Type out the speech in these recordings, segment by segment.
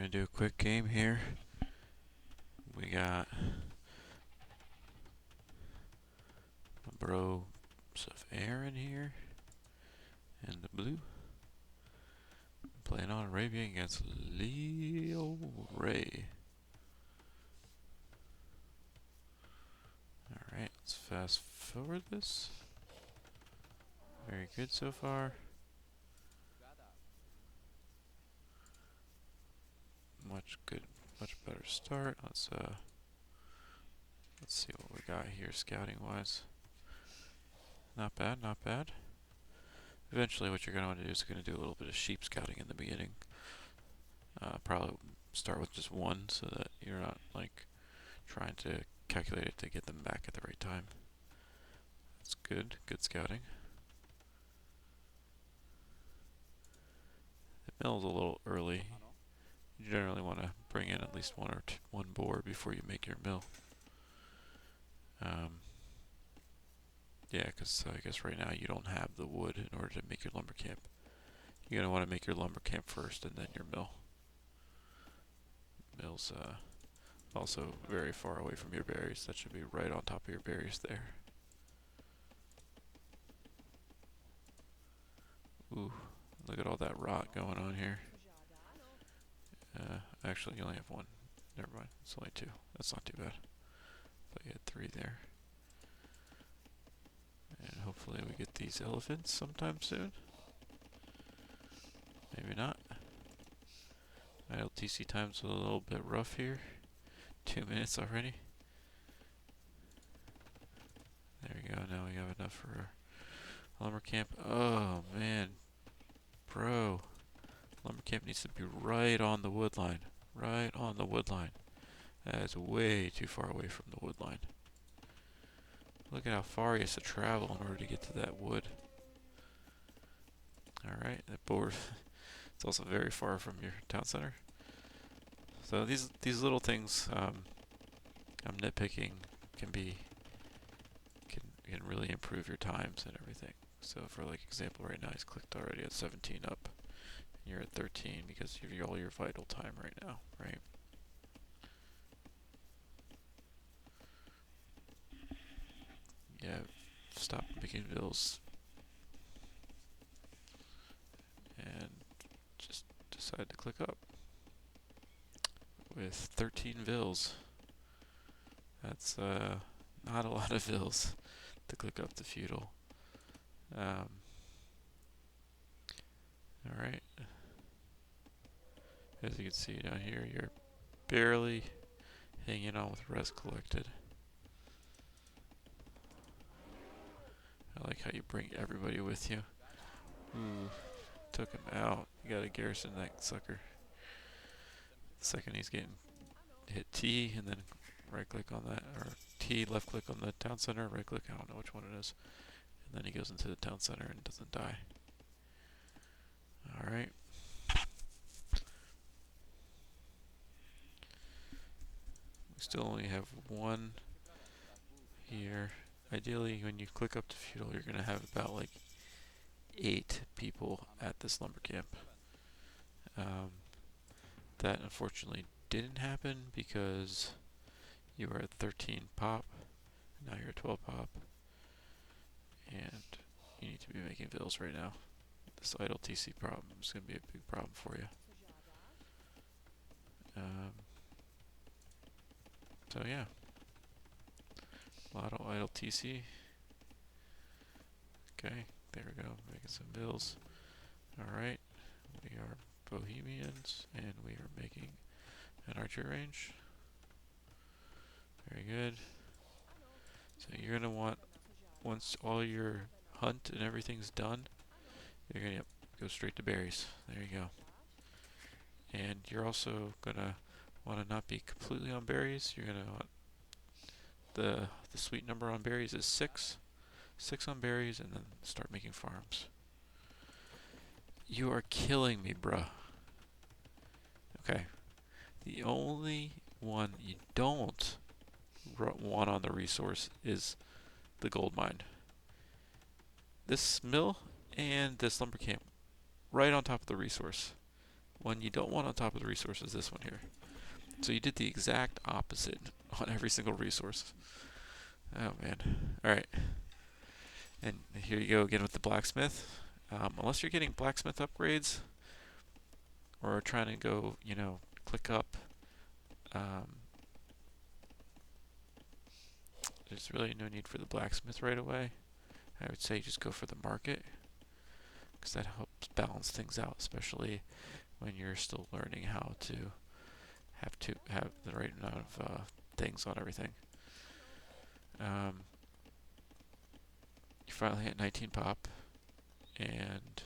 gonna do a quick game here. We got a bro of air in here and the blue. Playing on Arabia against Leo Ray. Alright, let's fast forward this. Very good so far. Much better start. Let's see what we got here scouting wise. Not bad, not bad. Eventually what you're going to want to do is going to do a little bit of sheep scouting in the beginning. Probably start with just one so that you're not like trying to calculate it to get them back at the right time. That's good scouting. The mill's a little early. You generally want to bring in at least one boar before you make your mill. Yeah, because I guess right now you don't have the wood in order to make your lumber camp. You're going to want to make your lumber camp first and then your mill. Mill's also very far away from your berries. That should be right on top of your berries there. Ooh, look at all that rot going on here. Actually, you only have one. Never mind, it's only two. That's not too bad. But you had three there. And hopefully we get these elephants sometime soon. Maybe not. ILTC time's a little bit rough here. 2 minutes already. There we go, now we have enough for a lumber camp. Oh man, bro. Lumber camp needs to be right on the wood line. Right on the wood line. That is way too far away from the wood line. Look at how far he has to travel in order to get to that wood. Alright, that board. It's also very far from your town center. So these little things I'm nitpicking can really improve your times and everything. So for like example, right now he's clicked already at 17 up. And you're at 13 because you're all your vital time right now, right? Yeah, stop making bills and just decide to click up. With 13 vills. That's not a lot of vills to click up the feudal. Alright. As you can see down here, you're barely hanging on with res collected. I like how you bring everybody with you. Ooh, took him out. You gotta garrison that sucker. The second he's getting hit T and then right click on that, or T, left click on the town center, right click, I don't know which one it is. And then he goes into the town center and doesn't die. Alright. We still only have one here. Ideally, when you click up to feudal, you're going to have about like 8 people at this lumber camp. That unfortunately didn't happen because you were at 13 pop, now you're at 12 pop, and you need to be making vills right now. This idle TC problem is going to be a big problem for you. So yeah, a lot of idle TC. Okay, there we go, making some vills. Alright, we are Bohemians, and we are making an archer range. Very good. So you're going to want, once all your hunt and everything's done, you're going to go straight to berries. There you go. And you're also going to want to not be completely on berries. You're going to want the sweet number on berries is 6. 6 on berries, and then start making farms. You are killing me, bruh. Okay. The only one you don't want on the resource is the gold mine. This mill and this lumber camp, right on top of the resource. one you don't want on top of the resource is this one here. So you did the exact opposite on every single resource. Oh man. Alright. And here you go again with the blacksmith. Unless you're getting blacksmith upgrades or trying to go, click up, there's really no need for the blacksmith right away. I would say just go for the market, because that helps balance things out, especially when you're still learning how to have the right amount of things on everything. You finally hit 19 pop, and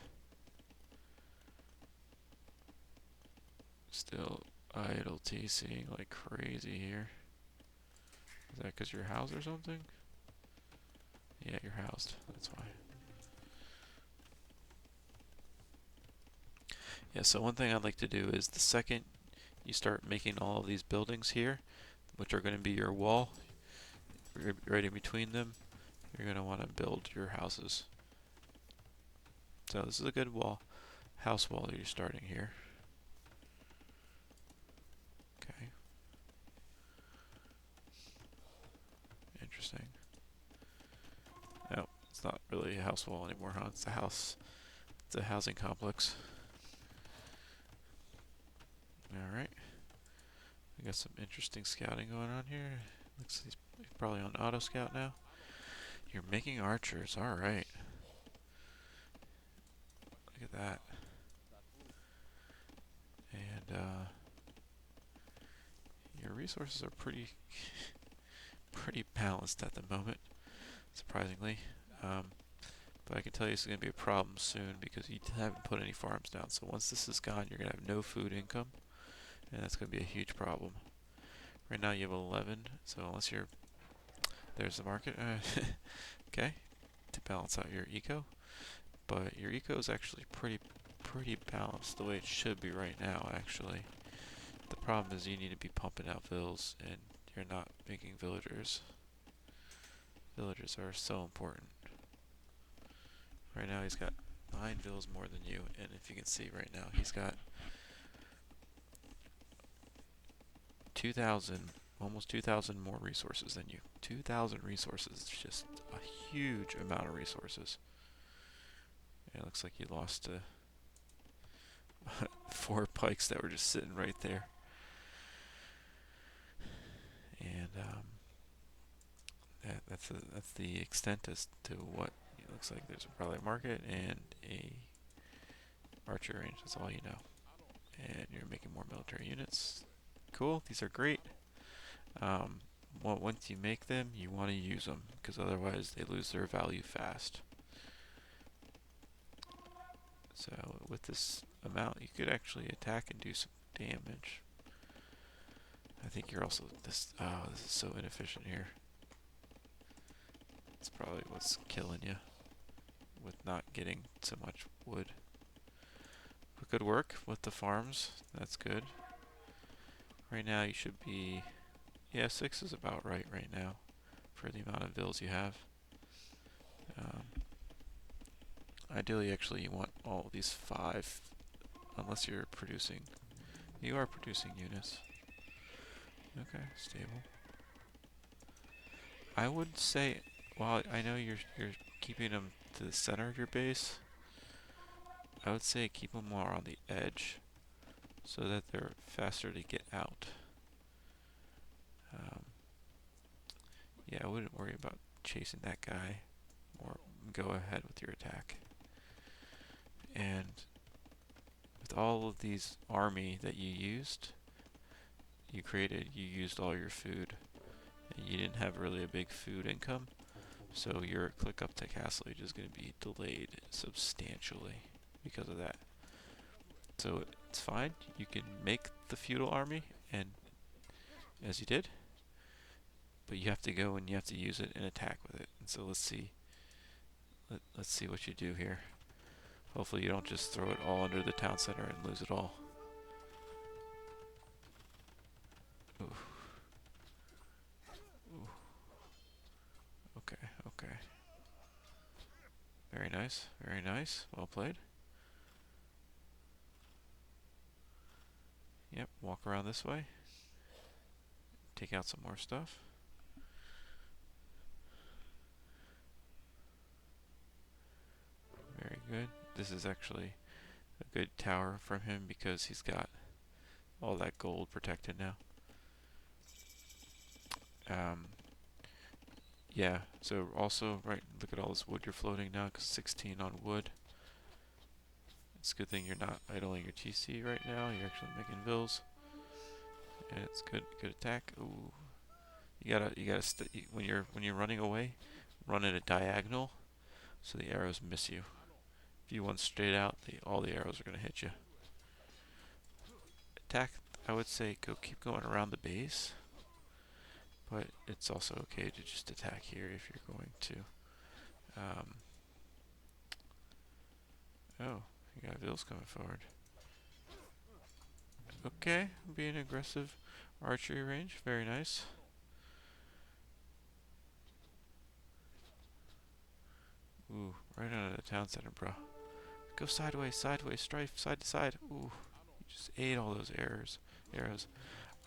still idle TCing like crazy here. Is that because you're housed or something? Yeah, you're housed. That's why. Yeah, so one thing I'd like to do is the second you start making all of these buildings here, which are going to be your wall, right in between them, you're going to want to build your houses. So this is a good house wall that you're starting here. Okay. Interesting. No, it's not really a house wall anymore, huh? It's a house. It's a housing complex. Alright. We got some interesting scouting going on here. Looks like he's probably on auto scout now. You're making archers, alright. Look at that. And your resources are pretty balanced at the moment, surprisingly. But I can tell you it's going to be a problem soon because you haven't put any farms down. So once this is gone, you're going to have no food income, and that's going to be a huge problem. Right now you have 11, so unless you're... There's the market. Okay, to balance out your eco. But your eco is actually pretty balanced the way it should be right now, actually. The problem is you need to be pumping out vills, and you're not making villagers. Villagers are so important. Right now he's got 9 vills more than you, and if you can see right now, he's got 2,000, almost 2,000 more resources than you. 2,000 resources is just a huge amount of resources. Yeah, it looks like you lost 4 pikes that were just sitting right there. And that's the extent as to what it looks like. There's probably a market and a archer range. That's all you know. And you're making more military units. Cool. These are great. Well, once you make them, you want to use them, because otherwise they lose their value fast. So with this amount, you could actually attack and do some damage. I think you're also this. Oh, this is so inefficient here. It's probably what's killing you with not getting so much wood. But good work with the farms. That's good. Right now you should be... Yeah, 6 is about right now for the amount of vills you have. Ideally, actually, you want all of these 5, unless you're producing. You are producing units. Okay, stable. I would say, while I know you're keeping them to the center of your base, I would say keep them more on the edge, so that they're faster to get out. Yeah, I wouldn't worry about chasing that guy, or go ahead with your attack. And with all of these army that you used, you used all your food, and you didn't have really a big food income, so your click up to castle age is going to be delayed substantially because of that. So it's fine, you can make the feudal army, and as you did, but you have to go and you have to use it and attack with it. And so let's see what you do here. Hopefully you don't just throw it all under the town center and lose it all. Ooh. Ooh. Okay. Very nice. Well played. walk around this way. Take out some more stuff. Very good. This is actually a good tower from him because he's got all that gold protected now. Yeah, so also, right, look at all this wood you're floating now, because 16 on wood. It's a good thing you're not idling your TC right now, you're actually making bills. And it's good attack. Ooh. You gotta when you're running away, run at a diagonal, so the arrows miss you. If you run straight out, all the arrows are gonna hit you. Attack, I would say keep going around the base. But it's also okay to just attack here if you're going to. Oh, you got Vills coming forward. Okay, being aggressive archery range, very nice. Ooh, right onto the town center, bro. Go sideways, strife, side to side. Ooh, you just ate all those arrows.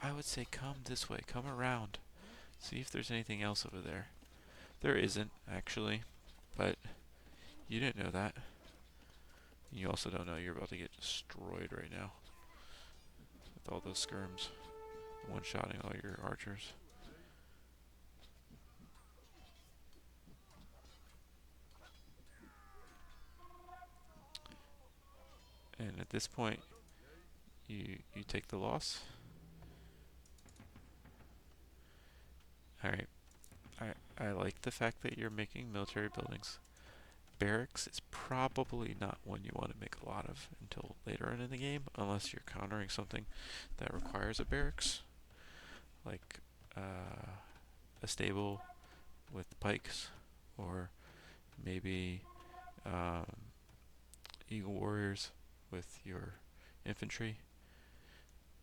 I would say come this way, come around. See if there's anything else over there. There isn't, actually, but you didn't know that. You also don't know you're about to get destroyed right now with all those skirms, one-shotting all your archers. And at this point, you take the loss. Alright, I like the fact that you're making military buildings. Barracks is probably not one you want to make a lot of until later in the game, unless you're countering something that requires a barracks, like a stable with pikes, or maybe Eagle Warriors with your infantry.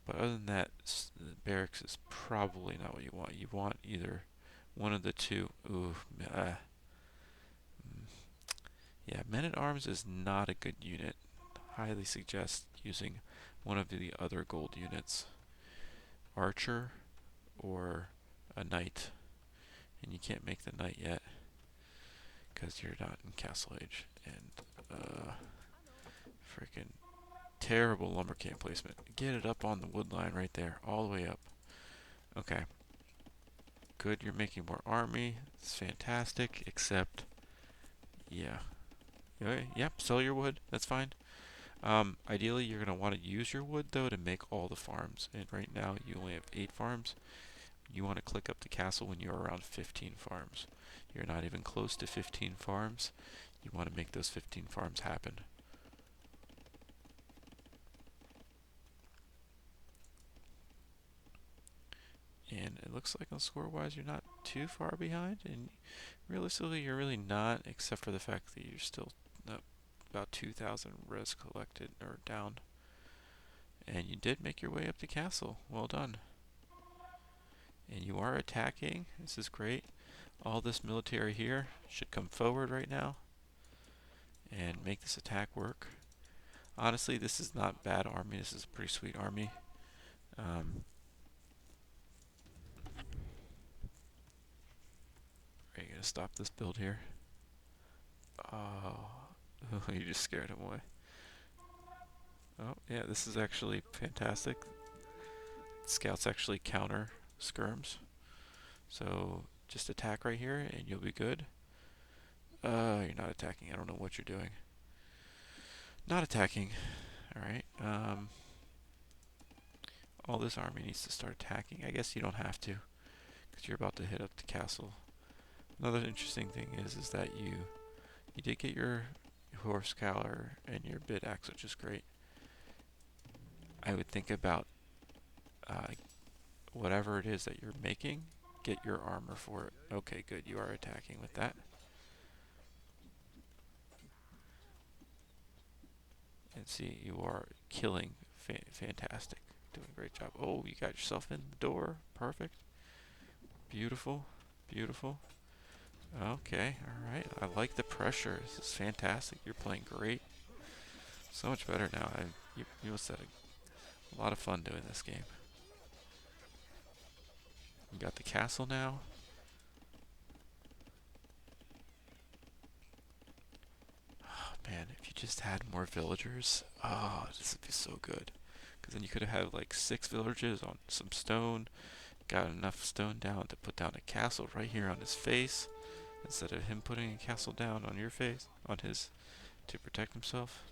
But other than that, barracks is probably not what you want. You want either one of the two. Ooh, yeah, Men-at-Arms is not a good unit. Highly suggest using one of the other gold units. Archer or a Knight. And you can't make the Knight yet because you're not in Castle Age. And freaking terrible lumber camp placement. Get it up on the wood line right there, all the way up. Okay. Good, you're making more army. It's fantastic, except, yeah. Okay, yep, sell your wood. That's fine. Ideally, you're going to want to use your wood, though, to make all the farms. And right now, you only have 8 farms. You want to click up the castle when you're around 15 farms. You're not even close to 15 farms. You want to make those 15 farms happen. And it looks like on score-wise, you're not too far behind. And realistically, you're really not, except for the fact that you're still about 2,000 res collected, or down. And you did make your way up to castle. Well done. And you are attacking. This is great. All this military here should come forward right now and make this attack work. Honestly, this is not bad army. This is a pretty sweet army. Are you going to stop this build here? Oh, you just scared him away. Oh, yeah, this is actually fantastic. Scouts actually counter skirms. So just attack right here and you'll be good. You're not attacking. I don't know what you're doing. Not attacking. Alright. All this army needs to start attacking. I guess you don't have to, because you're about to hit up the castle. Another interesting thing is that you did get your horse collar and your bit axe, which is great. I would think about whatever it is that you're making, get your armor for it. Okay, good. You are attacking with that. And see, you are killing. Fantastic. Doing a great job. Oh, you got yourself in the door. Perfect. Beautiful. Beautiful. Okay, alright. I like the pressure. This is fantastic. You're playing great. So much better now. You must have A lot of fun doing this game. We got the castle now. Oh, man, if you just had more villagers, oh, this would be so good. Because then you could have had like 6 villagers on some stone, got enough stone down to put down a castle right here on his face, instead of him putting a castle down on your face, on his, to protect himself.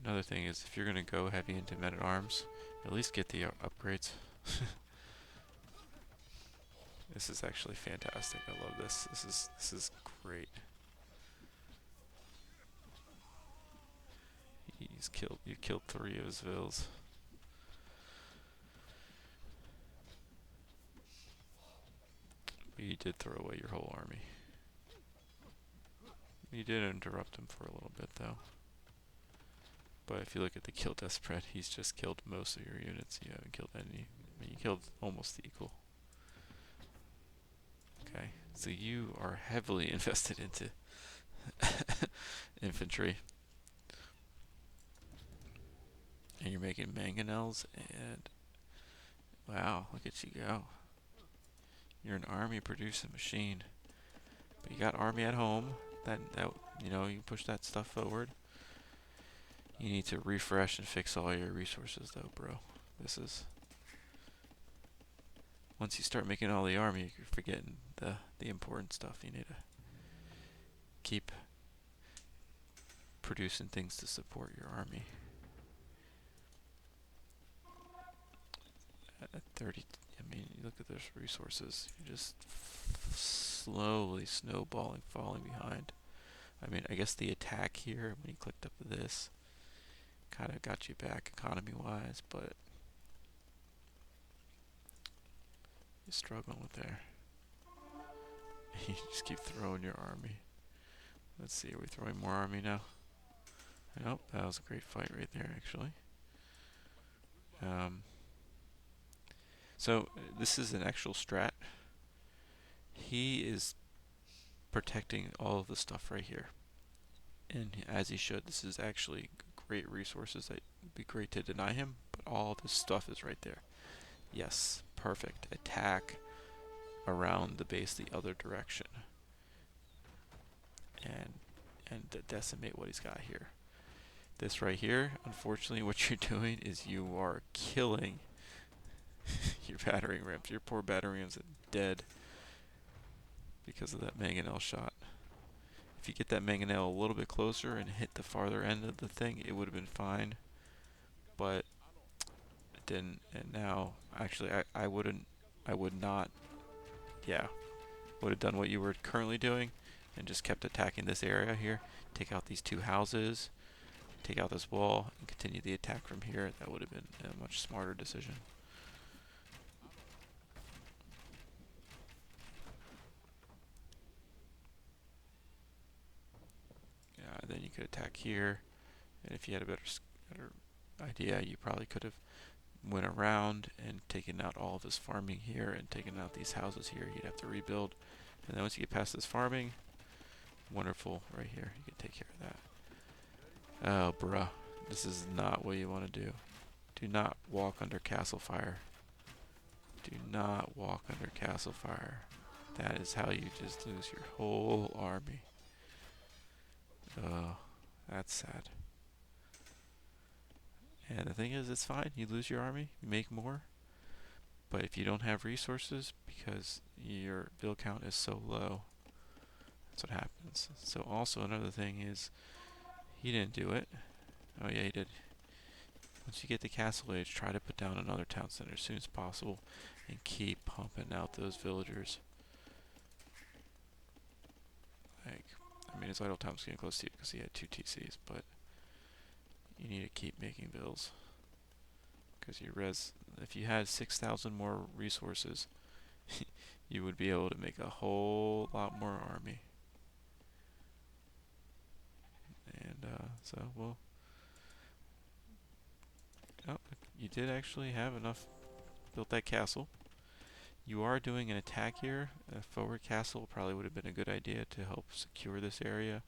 Another thing is, if you're going to go heavy into men at arms, at least get the upgrades. This is actually fantastic. I love this. This is great. You killed 3 of his vills. But you did throw away your whole army. You did interrupt him for a little bit though. But if you look at the kill death spread, he's just killed most of your units. You haven't killed any. I mean, you killed almost equal. Okay, so you are heavily invested into infantry. And you're making mangonels, and wow, look at you go. You're an army producing machine. But you got army at home. That you know, you push that stuff forward. You need to refresh and fix all your resources though, bro. This is, once you start making all the army, you're forgetting the important stuff. You need to keep producing things to support your army. At 30, I mean, you look at those resources, you're just slowly snowballing, falling behind. I mean, I guess the attack here, when you clicked up to this, kind of got you back economy-wise, but you're struggling with there. You just keep throwing your army. Let's see, are we throwing more army now? Nope, that was a great fight right there, actually. So, this is an actual strat. He is protecting all of the stuff right here. And as he should, this is actually great resources that would be great to deny him, but all this stuff is right there. Yes, perfect. Attack around the base the other direction. And decimate what he's got here. This right here, unfortunately, what you're doing is you are killing your battering rams. Your poor battering rams are dead because of that mangonel shot. If you get that mangonel a little bit closer and hit the farther end of the thing, it would have been fine. But it didn't, and now, actually, I would not, yeah, would have done what you were currently doing and just kept attacking this area here. Take out these 2 houses, take out this wall, and continue the attack from here. That would have been a much smarter decision. Then you could attack here, and if you had a better idea, you probably could have went around and taken out all of his farming here and taken out these houses here. You'd have to rebuild, and then once you get past this farming, wonderful, right here, you can take care of that. Oh, bruh, this is not what you want to do. Do not walk under castle fire. Do not walk under castle fire. That is how you just lose your whole army. Oh, that's sad. And the thing is, it's fine. You lose your army, you make more. But if you don't have resources, because your build count is so low, that's what happens. So also another thing is, he didn't do it. Oh yeah, he did. Once you get the castle age, try to put down another town center as soon as possible and keep pumping out those villagers. Like, I mean, his idle time's getting close to you because he had 2 TCs, but you need to keep making bills. Because if you had 6,000 more resources, you would be able to make a whole lot more army. And so, well, oh, you did actually have enough, built that castle. You are doing an attack here. A forward castle probably would have been a good idea to help secure this area.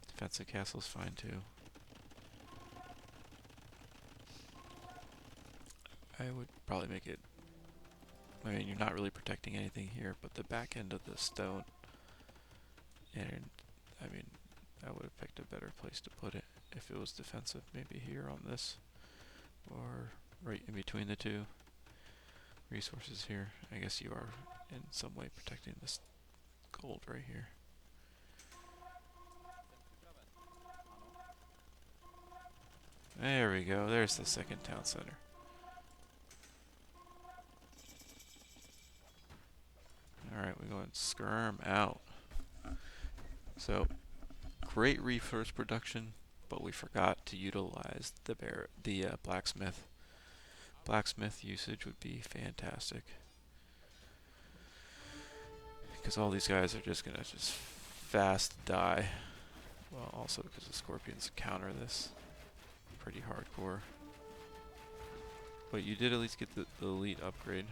Defensive castle is fine too. I would probably make it... I mean, you're not really protecting anything here, but the back end of the stone. And, I mean, I would have picked a better place to put it if it was defensive. Maybe here on this, or right in between the two resources here. I guess you are in some way protecting this gold right here. There we go. There's the second town center. Alright, we go and skirm out. So, great resource production, but we forgot to utilize the blacksmith. Blacksmith usage would be fantastic. Because all these guys are just gonna fast die. Well, also because the scorpions counter this pretty hardcore. But you did at least get the elite upgrade.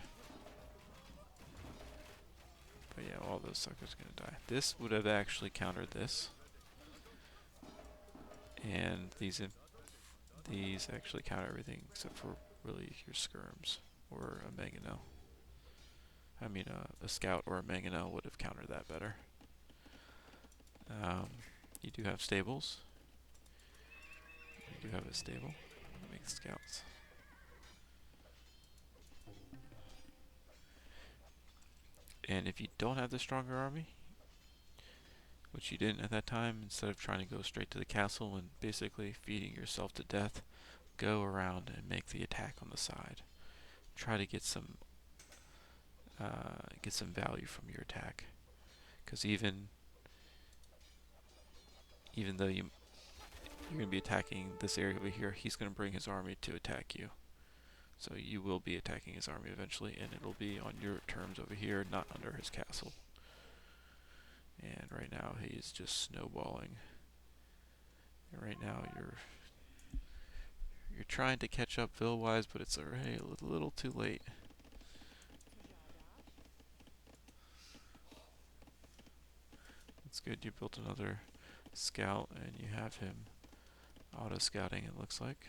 But yeah, all those suckers are gonna die. This would have actually countered this. And these actually counter everything except for really your skirms or a mangonel. I mean, a scout or a mangonel would have countered that better. You do have stables. You do have a stable. Make scouts. And if you don't have the stronger army, which you didn't at that time, instead of trying to go straight to the castle and basically feeding yourself to death, go around and make the attack on the side. Try to get some value from your attack, because even though you're going to be attacking this area over here, he's going to bring his army to attack you. So you will be attacking his army eventually, and it'll be on your terms over here, not under his castle. And right now he's just snowballing. And right now you're trying to catch up Ville-wise, but it's already a little too late. It's good you built another scout and you have him auto-scouting, it looks like.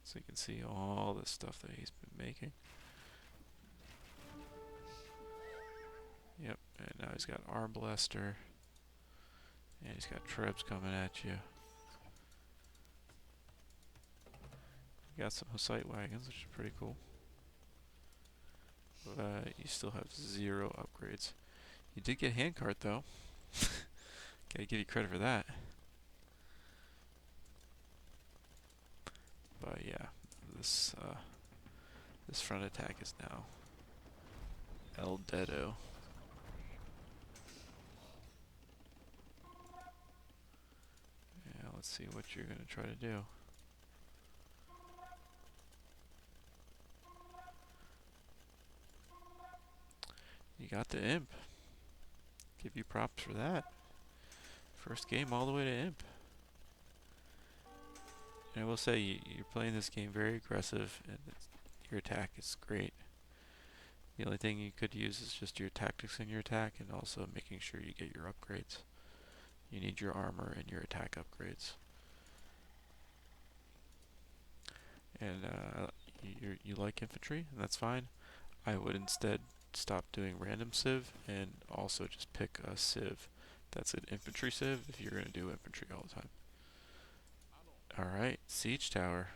So you can see all the stuff that he's been making. Yep, and now he's got Arm Blaster. And he's got Trebs coming at you. You got some Hussite wagons, which is pretty cool. But you still have 0 upgrades. You did get handcart though. Gotta give you credit for that. But yeah, this front attack is now El Dedo. Yeah, let's see what you're gonna try to do. You got the imp. Give you props for that. First game all the way to imp. And I will say, you're playing this game very aggressive, and your attack is great. The only thing you could use is just your tactics in your attack, and also making sure you get your upgrades. You need your armor and your attack upgrades. And you like infantry, and that's fine. I would instead stop doing random civ, and also just pick a civ that's an infantry civ if you're going to do infantry all the time. Alright, siege tower.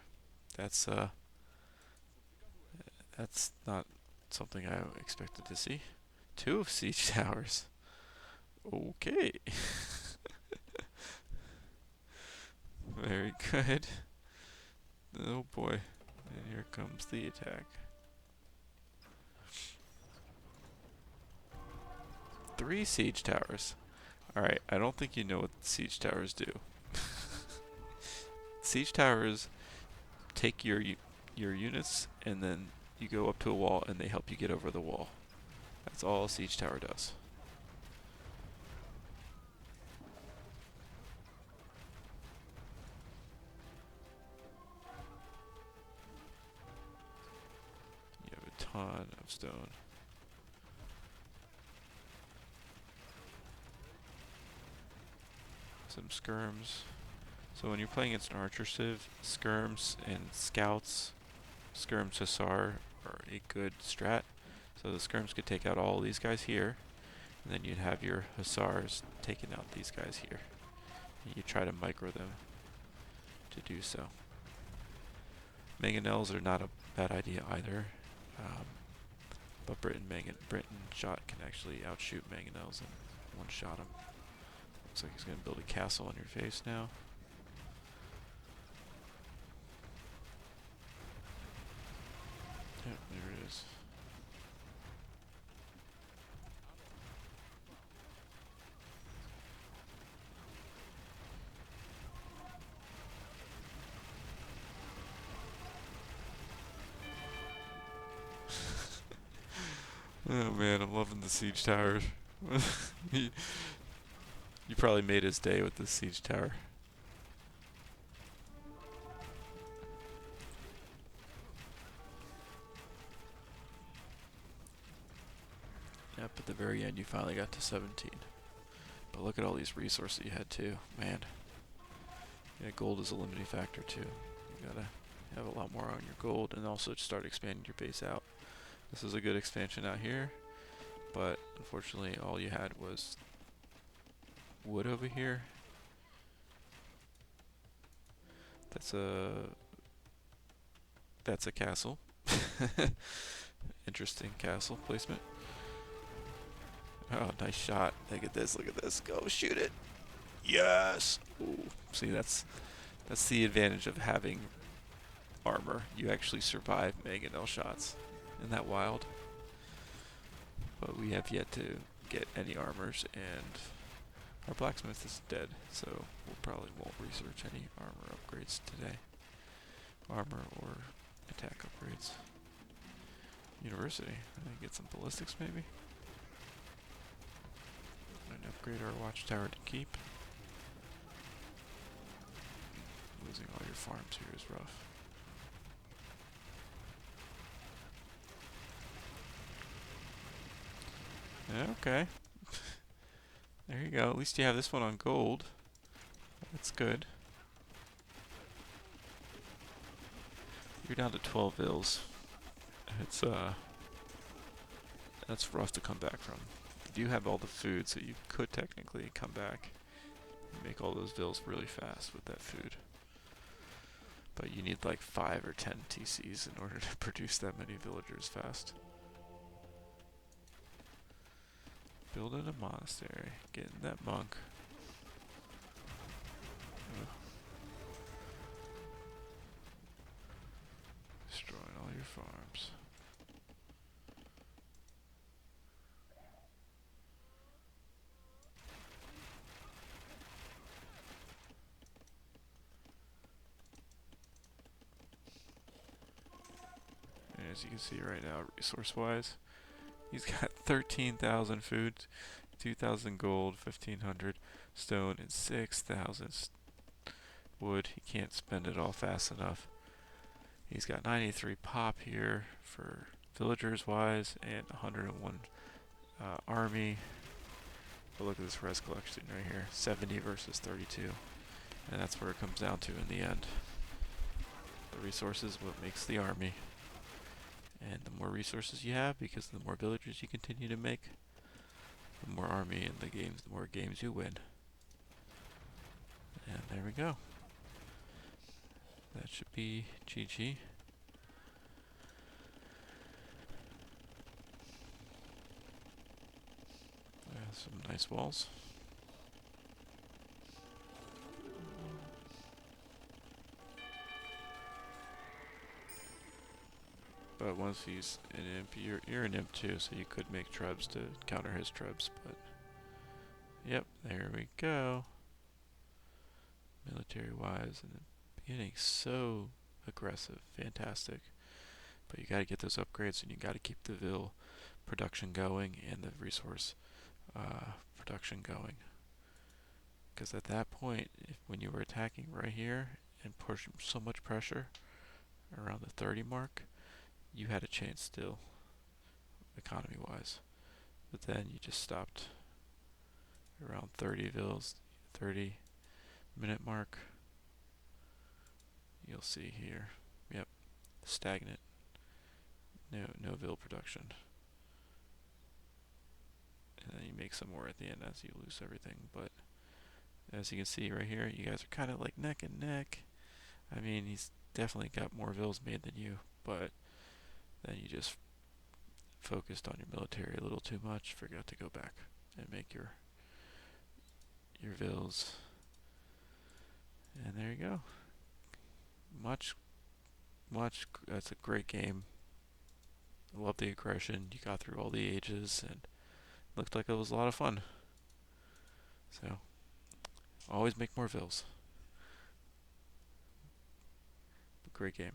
That's not something I expected to see. 2 siege towers. Okay. Very good. Oh boy. And here comes the attack. 3 siege towers. Alright, I don't think you know what siege towers do. Siege towers take your units, and then you go up to a wall and they help you get over the wall. That's all a siege tower does. ton of stone. Some skirms. So when you're playing against an archer civ, skirms and scouts, skirms hussar are a good strat. So the skirms could take out all these guys here, and then you'd have your hussars taking out these guys here. And you try to micro them to do so. Mangonels are not a bad idea either, but Britain shot can actually outshoot mangonels and one-shot them. Looks like he's going to build a castle on your face now. Yep, there it is. Oh man, I'm loving the siege towers. you, you probably made his day with this siege tower. Yep, at the very end you finally got to 17. But look at all these resources you had too, man. Yeah, gold is a limiting factor too. You gotta have a lot more on your gold and also start expanding your base out. This is a good expansion out here, but unfortunately all you had was wood over here. That's a castle. Interesting castle placement. Oh, nice shot. Look at this, look at this. Go shoot it. Yes. Ooh. See, that's the advantage of having armor. You actually survive mangonel shots. Isn't that wild? But we have yet to get any armors, and our blacksmith is dead, so we'll probably won't research any armor upgrades today. Armor or attack upgrades. University. Get some ballistics maybe? And upgrade our watchtower to keep. Losing all your farms here is rough. Okay. There you go. At least you have this one on gold. That's good. You're down to 12 vills. It's that's rough to come back from. You do have all the food, so you could technically come back and make all those vills really fast with that food. But you need like 5 or 10 TCs in order to produce that many villagers fast. Building a monastery, getting that monk. Ugh. Destroying all your farms. And as you can see right now, resource-wise, he's got 13,000 food, 2,000 gold, 1,500 stone, and 6,000 wood. He can't spend it all fast enough. He's got 93 pop here for villagers-wise, and 101 army. But look at this res collection right here, 70 versus 32. And that's where it comes down to in the end. The resources, what makes the army. And the more resources you have, because the more villagers you continue to make, the more army in the games, the more games you win. And there we go. That should be GG. Some nice walls. But once he's an imp, you're an imp too, so you could make trebs to counter his trebs, but yep, there we go. Military wise, and the beginning so aggressive, fantastic. But you gotta get those upgrades, and you gotta keep the Vil production going and the resource production going. Because at that point, when you were attacking right here and pushing so much pressure around the 30 mark, you had a chance still. economy-wise. But then you just stopped around 30 vills, 30-minute mark. You'll see here. Yep, stagnant. No vill production. And then you make some more at the end as you lose everything. But as you can see right here, you guys are kind of like neck and neck. I mean, he's definitely got more vills made than you, but then you just focused on your military a little too much, forgot to go back and make your vills. And there you go. That's a great game. I love the aggression. You got through all the ages and looked like it was a lot of fun. So, always make more vills. Great game.